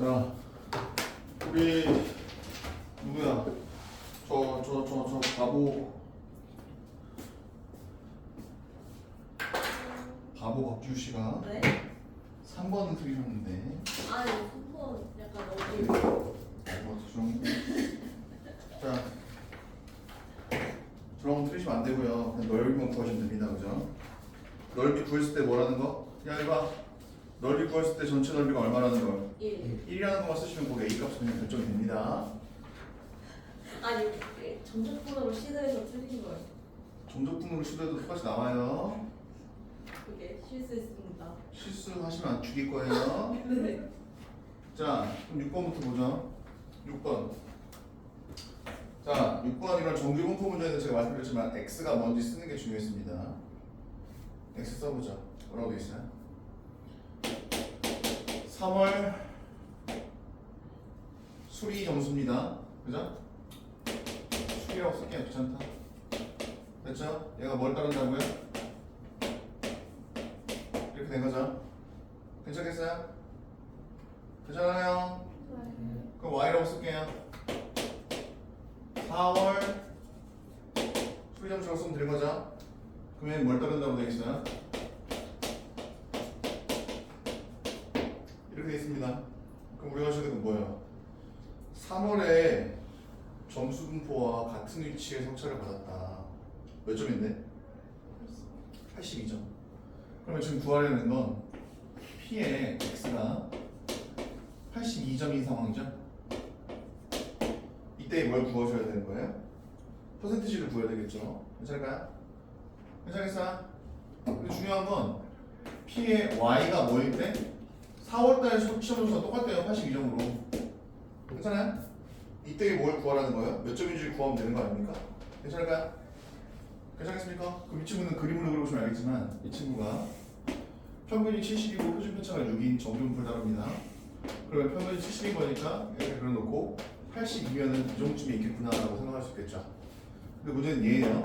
자, 우리 누구야? 저 바보 박지우 씨가 네? 3번을 틀리셨는데. 아니, 한번 약간 너무 자, 저런 거 틀리시면 안 되고요. 그냥 넓이만 구하시면 됩니다, 그죠? 넓이 구했을 때 뭐라는 거? 야, 이봐. 넓이 구했을 때 전체 넓이가 얼마라는 걸? 1. 1이라는 것만 쓰시면 거기 A 값은 그냥 결정이 됩니다. 아니, 전적분으로 시도해서 틀린 거예요. 점적분으로 시도해도 똑같이 나와요. 그게 실수했습니다. 실수하시면 죽일 거예요. 네. 자, 그럼 6번부터 보죠. 6번. 자, 6번이랑 정규분포 문제는 제가 말씀드렸지만 x가 뭔지 쓰는 게 중요했습니다. x 써보자. 뭐라고 돼 있어요? 3월 수리 점수입니다. 그죠? 수리라고 쓸게요. 귀찮다. 됐죠? 얘가 뭘 따른다고요? 이렇게 된 거죠? 괜찮겠어요? 괜찮아요? 그럼 y라고 쓸게요. 4월 수리 점수라고 쓰면 되는 거죠? 그러면 뭘 따른다고 되어 있어요? 이렇게 되어 있습니다. 그럼 우리가 하셔야 되는 건 뭐예요? 3월에 점수 분포와 같은 위치에 성차를 받았다. 몇 점인데? 82점. 그러면 지금 구하려는 건 P의 X가 82점인 상황이죠? 이때 뭘 구하셔야 되는 거예요? 퍼센티지를 구해야 되겠죠? 괜찮을까요? 괜찮겠어요? 근데 중요한 건 P의 Y가 뭐일 때? 4월달 시험 점수가 똑같대요. 82점으로. 괜찮아요? 이때 뭘 구하라는 거예요? 몇 점인지 구하면 되는 거 아닙니까? 괜찮을까요? 괜찮겠습니까? 그럼 이 친구는 그림으로 그려보시면 알겠지만 이 친구가 평균이 70이고 표준 편차가 6인 정규분포를 다룹니다. 그러면 평균이 70인 거니까 이렇게 그려놓고 82면은 이 정도쯤에 있겠구나라고 생각할 수 있겠죠. 근데 문제는 얘예요.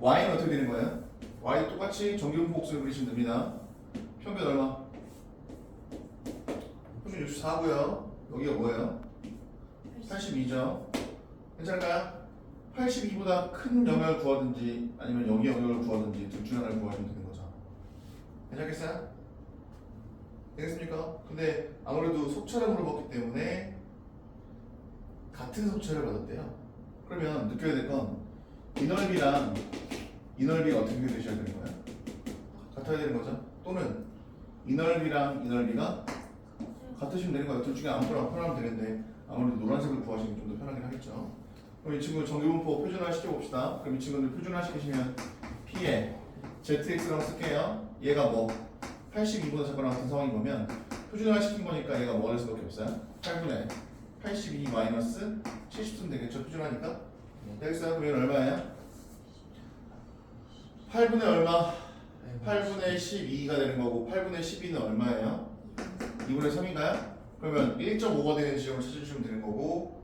y는 어떻게 되는 거예요? y 똑같이 정규분포 곱수를 그리시면 됩니다. 평균 얼마? 표준 64고요. 여기가 뭐예요? 82죠. 괜찮을까요? 82보다 큰 영역을 구하든지 아니면 여기 영역을 구하든지 둘 중 하나를 구하시면 되는 거죠. 괜찮겠어요? 되겠습니까? 근데 아무래도 속차를 물어봤기 때문에 같은 속차를 받았대요. 그러면 느껴야 될 건 이 넓이랑 이 넓이가 어떻게 되셔야 되는 거예요? 같아야 되는 거죠? 또는 이 넓이랑 이 넓이가 같으시면 되는 거예요. 둘 중에 아무거나 편하면 되는데 아무래도 노란색을 구하시는 게 좀 더 편하긴 하겠죠. 그럼 이 친구 정규분포 표준화 시켜봅시다. 그럼 이 친구들 표준화 시키시면 P에 ZX라고 쓸게요. 얘가 뭐 82보다 작거나 같은 상황인 거면 표준화 시킨 거니까 얘가 뭐 할 수밖에 없어요. 8분의 82 마이너스 70쯤 되겠죠. 표준화니까. 되겠어요? 그러면 얼마예요? 8분의 얼마? 8분의 12가 되는 거고 8분의 12는 얼마예요? 2분의 3인가요? 그러면 1.5가 되는 지점을 찾아주시면 되는 거고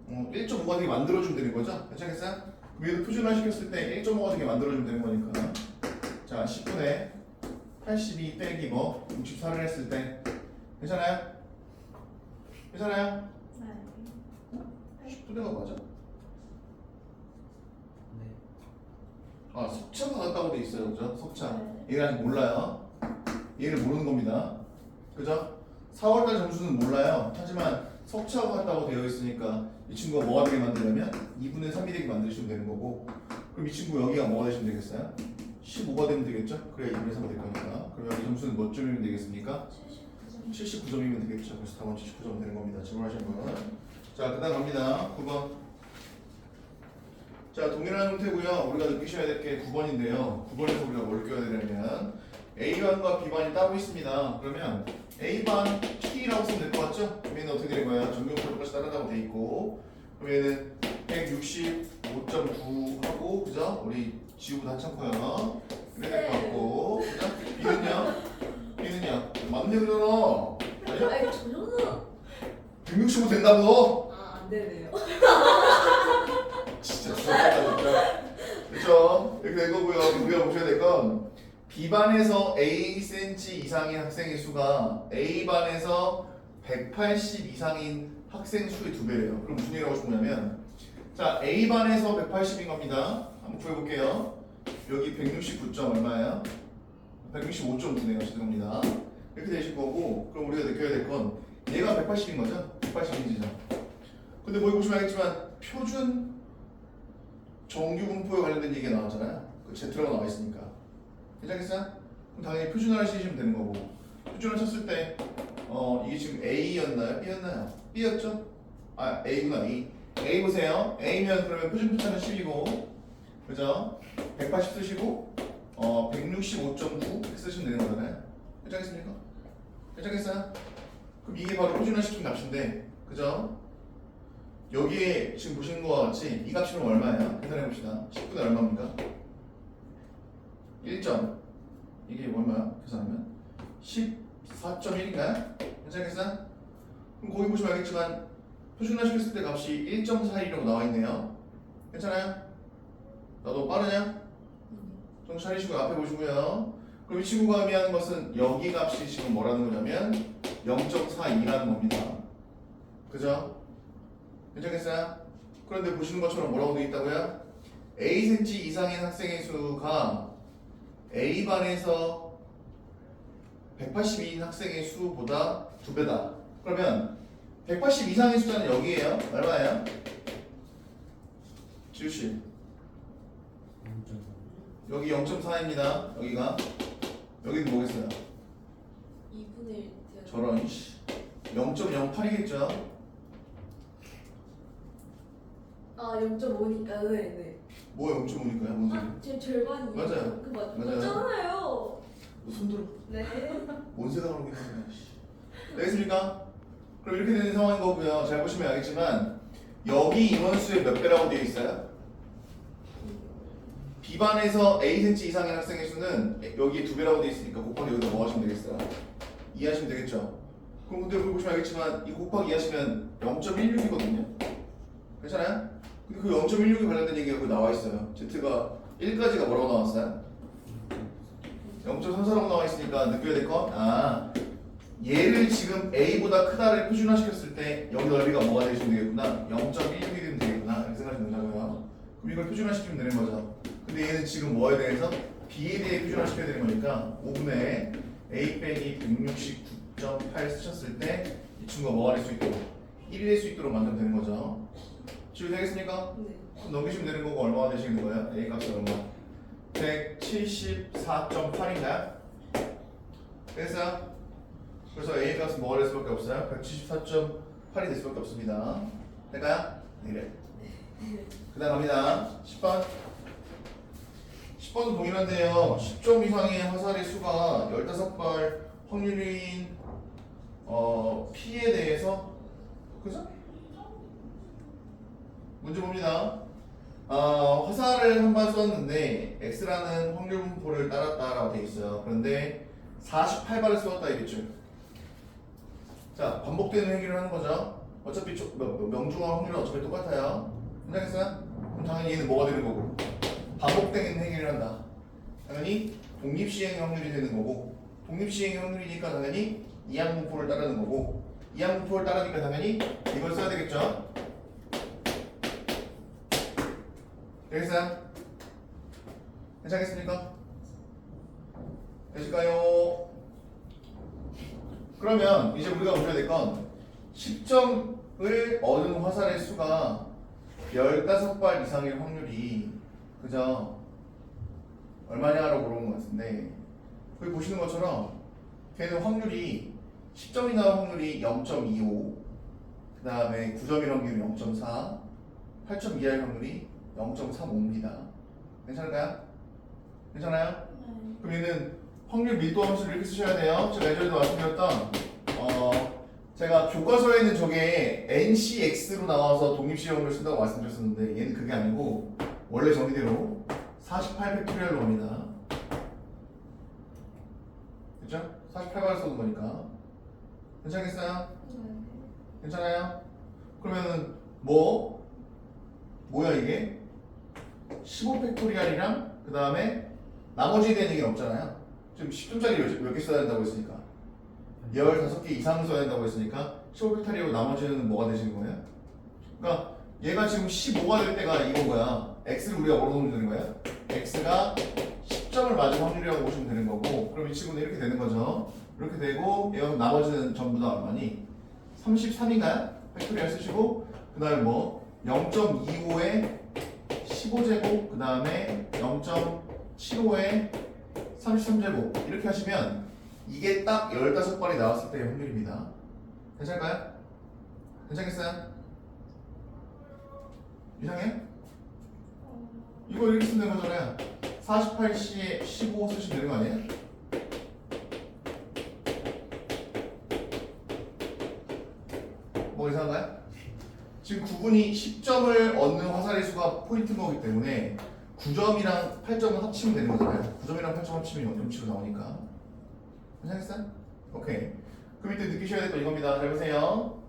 1.5가 되게 만들어주면 되는 거죠? 괜찮겠어요? 그럼 얘도 표준화 시켰을 때 1.5가 되게 만들어주면 되는 거니까 자 10분의 82 빼기 뭐 64를 했을 때 괜찮아요? 괜찮아요? 네. 10분의가 맞아? 아 석차가 같다고 돼 있어요. 그죠? 석차 얘는 아직 몰라요. 얘를 모르는 겁니다. 그죠? 4월달 점수는 몰라요. 하지만 석차가 같다고 되어 있으니까 이 친구가 뭐가 되게 만들려면 2분의 3이 되게 만드시면 되는 거고 그럼 이 친구 여기가 뭐가 되시면 되겠어요? 15가 되면 되겠죠? 그래야 2분의 3이 될 거니까 그럼 여기 점수는 몇 점이면 되겠습니까? 79점이면 되겠죠. 그래서 답은 79점 되는 겁니다. 질문하신 분. 자, 그 다음 갑니다. 9번. 자, 동일한 형태고요. 우리가 느끼셔야 될 게 9번인데요. 9번에서 우리가 뭘 껴야 되냐면 A반과 B반이 따로 있습니다. 그러면 A반 P라고 쓰면 될 것 같죠? 그럼 얘는 어떻게 되는 거야? 정규분포 똑같이 따른다고 돼 있고 그럼 얘는 165.9 하고 그죠? 우리 지우보다 한참 커요. 이렇게 될 것 같고 그죠? B는요? B는요? 맞네 그러잖아. 아니, 저 정도는 165 된다고? 안 되네요. 진짜 수학하다 진짜. 그렇죠? 이렇게 된 거고요. 우리가 보셔야 될 건 B반에서 Acm 이상의 학생의 수가 A반에서 180 이상인 학생 수의 2배래요. 그럼 무슨 얘기를 하고 싶은 거냐면 자 A반에서 180인 겁니다. 한번 구해볼게요. 여기 169점 얼마예요? 165.9네요. 죄송합니다. 이렇게 되실 거고 그럼 우리가 느껴야 될 건 얘가 180인 거죠? 180인지죠. 근데 거기 보시면 알겠지만 표준 정규 분포에 관련된 얘기가 나왔잖아요. 그 Z라고 나와 있으니까. 괜찮겠어요? 그럼 당연히 표준화를 시키시면 되는 거고 표준화 쳤을 때 이게 지금 A였나요? B였나요? B였죠? 아 A구나 A. A 보세요. A면 그러면 표준 편차는 10이고 그죠? 180 쓰시고 165.9 이렇게 쓰시면 되는 거잖아요. 괜찮겠습니까? 괜찮겠어요? 그럼 이게 바로 표준화 시킨 값인데 그죠? 여기에 지금 보시는 거와 같이 이 값이 그럼 얼마예요? 계산해 봅시다. 10분의 얼마입니까? 1점 이게 얼마야? 계산하면 14.1인가요? 괜찮겠어요? 그럼 거기 보시면 알겠지만 표준화 시켰을 때 값이 1.41이라고 나와 있네요. 괜찮아요? 나도 빠르냐? 정신 차리시고 앞에 보시고요. 그럼 이 친구가 의미하는 것은 여기 값이 지금 뭐라는 거냐면 0.42라는 겁니다. 그죠? 괜찮겠어요? 그런데 보시는 것처럼 뭐라고 되어 있다고요? Acm 이상인 학생의 수가 A반에서 182인 학생의 수보다 2배다. 그러면 180 이상의 숫자는 여기에요. 얼마예요? 지우씨 여기 0.4입니다. 여기가 여기는 뭐겠어요? 2분의 1 저런 0.08이겠죠? 아 0.5니까 네. 뭐야 0.5니까요? 뭔 소리? 아 지금 절반이에요. 맞아요. 그 맞아요. 맞잖아요. 너 손들어 네. 뭔 생각을 하고 있는 거야? 되겠습니까? 그럼 이렇게 되는 상황인 거고요. 잘 보시면 알겠지만 여기 인원수의 몇 배라고 되어 있어요? B반에서 Acm 이상의 학생의 수는 여기에 2배라고 되어 있으니까 곱하기 여기다 뭐 하시면 되겠어요? 이해하시면 되겠죠? 그럼 근데 여기 보시면 알겠지만 이 곱하기 이해하시면 0.16이거든요. 괜찮아요? 근데 그 0.16에 관련된 얘기가 여기 나와 있어요. Z가 1까지가 뭐라고 나왔어요? 0.34라고 나와 있으니까 느껴야 될 건 얘를 지금 A보다 크다를 표준화시켰을 때 여기 넓이가 뭐가 되시면 되겠구나 0.16이 되면 되겠구나 이렇게 생각하시면 된다고요. 그럼 이걸 표준화시키면 되는 거죠. 근데 얘는 지금 뭐에 대해서? B에 대해 표준화시켜야 되는 거니까 5분의 A 빼기 169.8 쓰셨을 때 이 친구가 뭐가 될 수 있도록 1이 될 수 있도록 만들면 되는 거죠. 지금 되겠습니까? 네. 그럼 넘기시면 되는 거고 얼마가 되시는 거예요? A 값이 얼마? 174.8인가요? 됐어요? 그래서 A 값은 뭐가 될 수밖에 없어요? 174.8이 될 수밖에 없습니다. 될까요? 네. 그 다음 갑니다. 10번 10번도 동일한데요. 10점 이상의 화살의 수가 15발 확률인 P에 대해서 그죠? 문제 봅니다. 화살을 한 발 쏘았는데 X라는 확률 분포를 따랐다라고 되어 있어요. 그런데 48발을 쏘았다 이랬죠. 자, 반복되는 행위를 하는 거죠. 어차피 명중한 확률은 어차피 똑같아요. 괜찮겠어요? 그럼 당연히 얘는 뭐가 되는 거고? 반복되는 행위를 한다. 당연히 독립시행의 확률이 되는 거고 독립시행의 확률이니까 당연히 이항분포를 따르는 거고 이항분포를 따르니까 당연히 이걸 써야 되겠죠? 되겠어요? 괜찮겠습니까? 되실까요? 그러면 이제 우리가 보셔야 될 건 10점을 얻은 화살의 수가 15발 이상일 확률이 그죠? 얼마냐라고 물어본 것 같은데 거기 보시는 것처럼 걔는 확률이 10점이 나올 확률이 0.25 그 다음에 9점일 확률이 0.4 8점 이하일 확률이 0.35입니다. 괜찮을까요? 괜찮아요? 네. 그럼 얘는 확률 밀도 함수를 이렇게 쓰셔야 돼요. 제가 예전에도 말씀드렸던 제가 교과서에는 저게 NCX로 나와서 독립시험을 쓴다고 말씀드렸었는데 얘는 그게 아니고 원래 정의대로 48팩토리얼로 갑니다. 그죠? 48발을 써는 거니까 괜찮겠어요? 네. 괜찮아요? 그러면은 뭐야 이게? 15팩토리얼이랑 그 다음에 나머지에 대한 얘기는 없잖아요. 지금 10점짜리 몇 개 써야 된다고 했으니까 15개 이상 써야 된다고 했으니까 15팩토리얼 나머지는 뭐가 되시는 거예요? 그러니까 얘가 지금 15가 될 때가 이건 거야. x를 우리가 뭐로 놓으면 되는 거야? x가 10점을 맞을 확률이라고 보시면 되는 거고, 그럼 이 친구는 이렇게 되는 거죠. 이렇게 되고 얘가 나머지는 전부 다 얼마니? 33인가요? 팩토리얼 쓰시고 그 다음에 뭐 0.25에 15제곱 그 다음에 0.75에 33제곱 이렇게 하시면 이게 딱 15발이 나왔을 때의 확률입니다. 괜찮을까요? 괜찮겠어요? 이상해요? 이거 이렇게 쓰면 되는 거잖아요. 48C에 15 쓰시면 되는 거 아니에요? 뭐 이상한가요? 지금 9분이 10점을 얻는 화살의 수가 포인트인 거기 때문에 9점이랑 8점을 합치면 되는 거잖아요. 9점이랑 8점 합치면 0.7로 나오니까. 괜찮겠어요? 오케이. 그럼 이때 느끼셔야 될 거 이겁니다. 잘 보세요.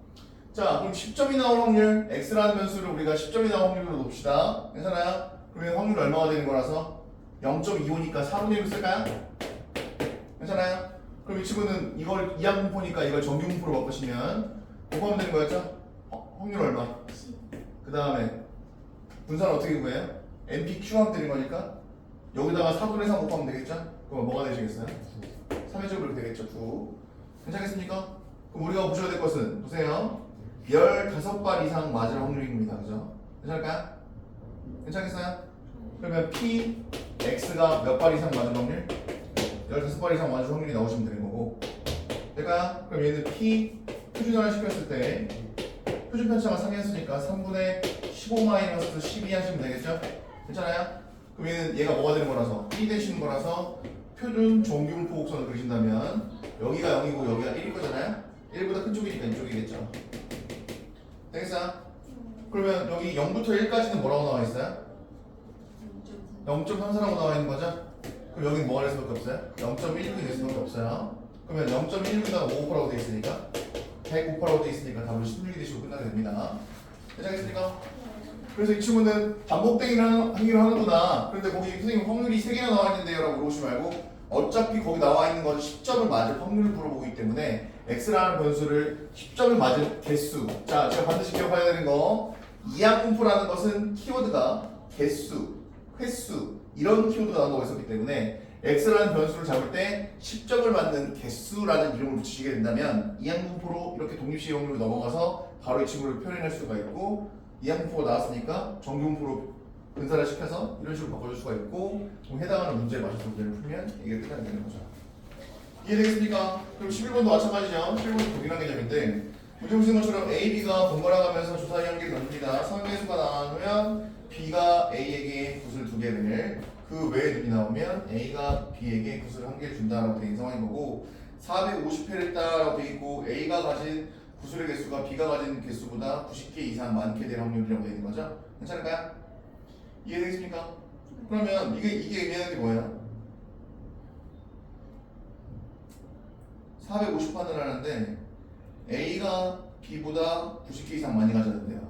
자, 그럼 10점이 나올 확률, x라는 변수를 우리가 10점이 나올 확률로 놓읍시다. 괜찮아요? 그러면 확률 얼마가 되는 거라서 0.25니까 4분의 1로 쓸까요? 괜찮아요? 그럼 이 친구는 이걸 이항분포니까 이걸 정규분포로 바꾸시면 곱하면 되는 거였죠? 확률 얼마? 그 다음에 분산은 어떻게 구해요? NPQ 하면 되는 거니까 여기다가 4분의 3 곱하면 되겠죠? 그럼 뭐가 되시겠어요? 3회적으로 이렇게 되겠죠? 9. 괜찮겠습니까? 그럼 우리가 보셔야 될 것은 보세요. 15발 이상 맞을 확률입니다. 그죠? 괜찮을까요? 괜찮겠어요? 그러면 P, X가 몇 발 이상 맞을 확률? 15발 이상 맞을 확률이 나오시면 되는 거고. 될까요? 그럼 얘는 P 표준화를 시켰을 때 표준 편차가 3이 했으니까 3분의 15-12 하시면 되겠죠? 괜찮아요? 그럼 얘는 얘가 뭐가 되는 거라서 1이 되시는 거라서 표준 정규분포 곡선을 그리신다면 여기가 0이고 여기가 1일 거잖아요? 1보다 큰 쪽이니까 이쪽이겠죠? 되겠어요? 그러면 여기 0부터 1까지는 뭐라고 나와 있어요? 0.34라고 나와 있는 거죠? 그럼 여기는 뭐가 될 수밖에 없어요? 0.16이 될 수밖에 없어요. 그러면 0.16에다가 5곱하라고 돼 있으니까 100곱하라고 돼 있으니까 답을 16이 되시고 끝나게 됩니다. 괜찮겠습니까? 그래서 이 친구는 반복되기를 하기로 하는구나. 그런데 거기 선생님 확률이 3개나 나와 있는데요 라고 물어보지 말고 어차피 거기 나와 있는 건 10점을 맞을 확률을 물어보기 때문에 x라는 변수를 10점을 맞을 개수. 자, 제가 반드시 기억해야 되는 거 이항분포라는 것은 키워드가 개수, 횟수 이런 키워드가 나온다고 했었기 때문에 x라는 변수를 잡을 때 10점을 맞는 개수라는 이름을 붙이시게 된다면 이항분포로 이렇게 독립식 확률로 넘어가서 바로 이 친구를 표현할 수가 있고 이항분포가 나왔으니까 정규분포로 분산을 시켜서 이런 식으로 바꿔줄 수가 있고 해당하는 문제에 맞춰서 문제를 풀면 이게 끝나게 되는 거죠. 이해되겠습니까? 그럼 11번도 마찬가지죠. 11번도 동일한 개념인데 문제 보신 것처럼 A, B가 번갈아 가면서 주사위 한 개를 던집니다. 상계수가 나오면 B가 A에게 구슬 2개를 그 외에 눈이 나오면 A가 B에게 구슬 1개를 준다라고 되어 있는 상황인 거고 450회를 했다라고 되어 있고 A가 가진 구슬의 개수가 B가 가진 개수보다 90개 이상 많게 될 확률이라고 되어 있는 거죠. 괜찮을까요? 이해되겠습니까? 그러면 이게 의미하는 게 뭐예요? 450판을 하는데 A가 B보다 90개 이상 많이 가졌는데요.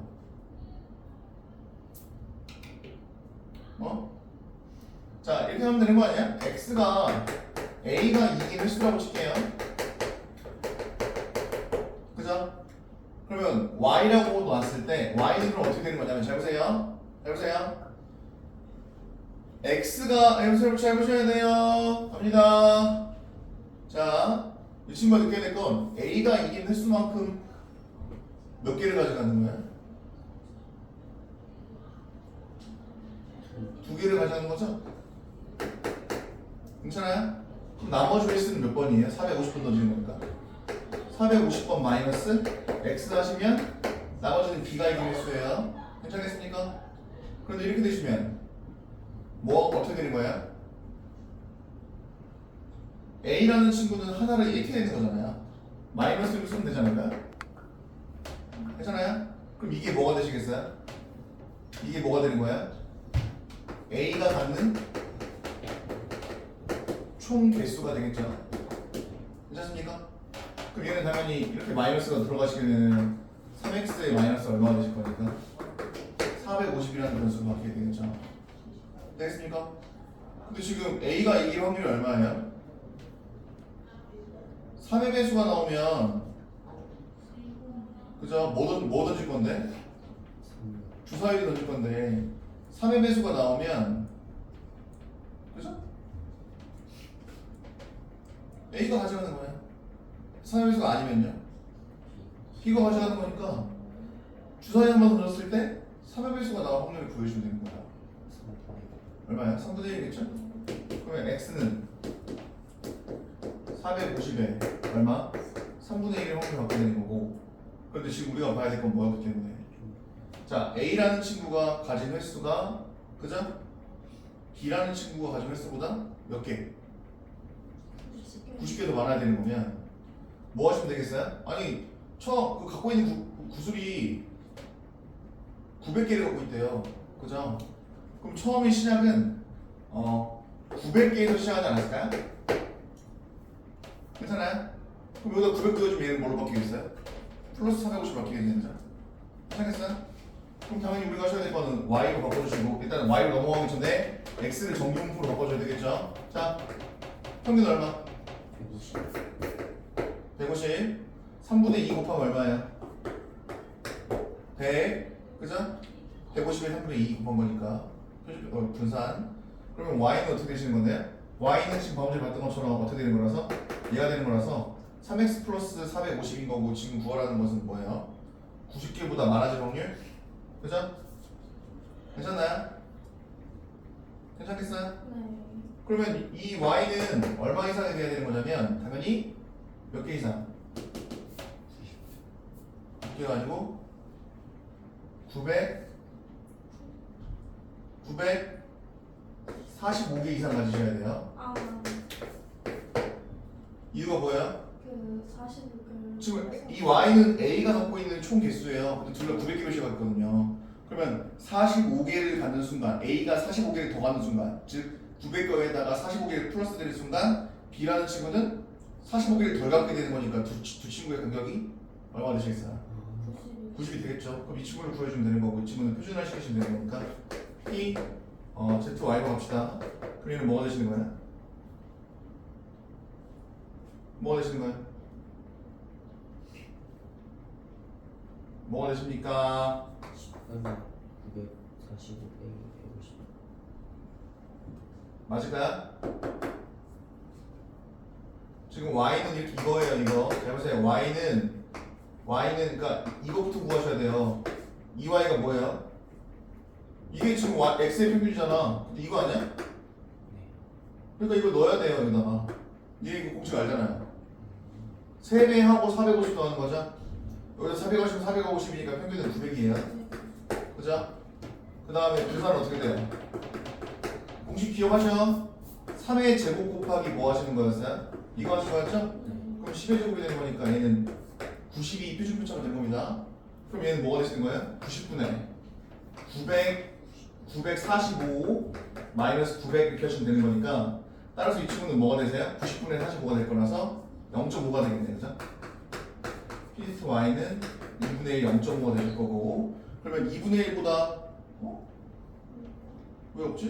자, 이렇게 하면 되는 거 아니야? X가 A가 이긴 횟수라고 칠게요. 그죠? 그러면 Y라고 놨을 때 Y는 그럼 어떻게 되는 거냐면 잘 보세요. 잘 보세요. X가 잘 보셔야 돼요. 갑니다. 자, 이 친구가 느껴야 될 건 A가 이긴 횟수만큼 몇 개를 가져가는 거야? 2개를 가져가는 거죠? 괜찮아요? 그럼 나머지 횟수는 몇 번이에요? 450번 던지는 거니까 450번 마이너스 X 하시면 나머지는 B가 이긴 횟수예요. 괜찮겠습니까? 그런데 이렇게 되시면 뭐가 어떻게 되는 거야? A라는 친구는 하나를 이렇게 되는 거잖아요. 마이너스를 쓰면 되지 않을까요? 괜찮아요? 그럼 이게 뭐가 되시겠어요? 이게 뭐가 되는 거야? A가 갖는 총 개수가 되겠죠. 괜찮습니까? 그럼 얘는 당연히 이렇게 마이너스가 들어가시게 되면 3x의 마이너스 얼마가 되실 거니까 450이라는 변수로 바뀌게 되겠죠. 되겠습니까? 근데 지금 A가 이길 확률이 얼마예요? 3의 배수가 나오면 그죠? 뭐 던질 건데? 주사위를 던질 건데 3의 배수가 나오면 그죠? A가 가져가는 거야. 3의 배수가 아니면요? B가 가져가는 거니까 주사위 한 번 던졌을 때 3의 배수가 나올 확률을 구해주면 되는 거야. 얼마야? 3분의 1이겠죠? 그러면 X는 450에 얼마? 3분의 1의 확률을 갖게 되는 거고. 그런데 지금 우리가 봐야 될 건 뭐였기 때문에 자 A라는 친구가 가진 횟수가 그죠? B라는 친구가 가진 횟수보다 몇 개? 90개 더 많아야 되는 거면 뭐 하시면 되겠어요? 아니 그 갖고 있는 구슬이 900개를 갖고 있대요. 그죠? 그럼 처음에 시작은 900개에서 시작하지 않았을까요? 괜찮아요? 그럼 여기다 900 끄어주면 얘는 뭘로 바뀌겠어요? 플러스 450 바뀌겠는데 괜찮겠어요? 그럼 당연히 우리가 하셔야 될 거는 y로 바꿔주시고 일단 y로 넘어가기 전에 x를 정분포로 바꿔줘야 되겠죠? 자 평균 얼마? 150 3분의 2 곱하면 얼마예요? 100 그죠? 150에 3분의 2 곱한 거니까 분산 그러면 y는 어떻게 되시는 건데요? y는 지금 방금 전에 봤던 것처럼 어떻게 되는 거라서 얘가 되는 거라서 3x 플러스 450인 거고 지금 구하라는 것은 뭐예요? 90개보다 많아질 확률? 그죠? 괜찮나요? 괜찮겠어요? 네. 그러면 이 y는 얼마 이상이 돼야 되는 거냐면 당연히 몇 개 이상? 9개가 아니고 945개 이상 가지셔야 돼요. 아, 이유가 뭐예요? 그 40을 지금 이 y는 a가 갖고 있는 총 개수예요. 근데 둘 다 900개씩 갖거든요. 그러면 45개를 갖는 순간 a가 45개를 더 갖는 순간 즉 900개에다가 45개를 플러스 되는 순간 b라는 친구는 45개를 덜 갖게 되는 거니까 두 친구의 간격이 얼마 되시겠어요? 90이 되겠죠. 그럼 이 친구를 구해주면 되는 거고 이 친구는 표준화 시키시면 되는 거니까 P ZY로 갑시다. 그럼 얘는 뭐가 되시는 거예요? 뭐가 되시는 거예요? 뭐가 되십니까? 945 빼기 150 맞을까요? 지금 y는 이렇게 이거예요. 이거 잘 보세요. y는 그러니까 이거부터 구하셔야 돼요. 2y가 뭐예요? 이게 지금 x의 평균이잖아. 근데 이거 아니야? 그러니까 이거 넣어야 돼요. 여기다가 얘 이거 공식 알잖아요. 3배 하고 450 넣는 거죠. 여기다 450, 450이니까 평균은 900이에요. 그죠? 그 다음에 분산은 어떻게 돼요? 공식 기억하셔. 3의 제곱 곱하기 뭐 하시는 거였어요? 이거 하신 거였죠? 그럼 10의 제곱이 되는 거니까 얘는 92 표준표처럼 되는 겁니다. 그럼 얘는 뭐가 되시는 거예요? 90분의 945 마이너스 900 이렇게 하시면 되는 거니까 따라서 이 친구는 뭐가 되세요? 90분의 45가 될 거라서 0.5가 되겠네요. 그죠? P y는 2분의 1 0.5가 될 거고 그러면 2분의 1보다 왜 없지?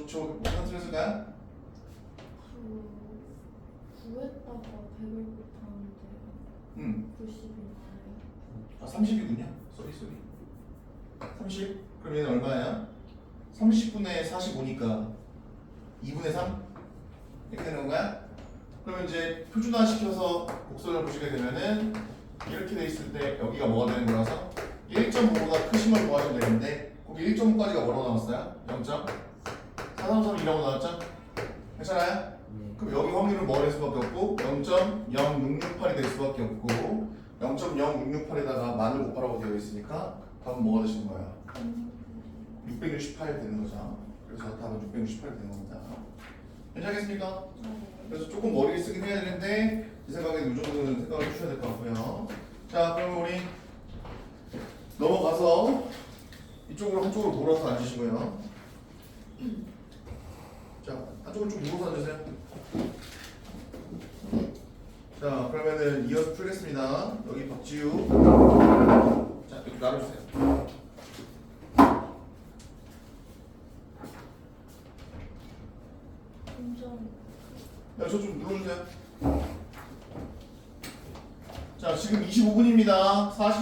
저 틀렸을까요? 9에다가 100을 곱하는데 90이 나와요. 30이군요. 쏘리 30? 그럼 얘는 얼마예요? 30분의 45니까 2분의 3? 이렇게 되는 건가요? 그러면 이제 표준화 시켜서 곡선을 보시게 되면은 이렇게 돼 있을 때 여기가 뭐가 되는 거라서 1.5보다 크신 걸 구하시면 되는데 거기 1.5까지가 뭐라고 나왔어요? 0.433이라고 나왔죠? 괜찮아요? 그럼 여기 확률은 뭐가 될 수밖에 없고 0.0668이 될 수밖에 없고 0.0668에다가 만을 곱하라고 되어 있으니까 답은 뭐가 되시는 거예요? 668 되는 거죠. 그래서 답은 668 되는 겁니다. 괜찮겠습니까? 그래서 조금 머리를 쓰긴 해야 되는데 제 생각에는 이 정도는 생각을 해주셔야 될 것 같고요. 자, 그럼 우리 넘어가서 이쪽으로 한쪽으로 몰아서 앉으시고요. 자, 한쪽으로 좀 몰아서 앉으세요. 자, 그러면은 이어서 풀겠습니다. 여기 박지우. 자, 여기 나눠주세요. 점점 자, 지금 25분입니다. 40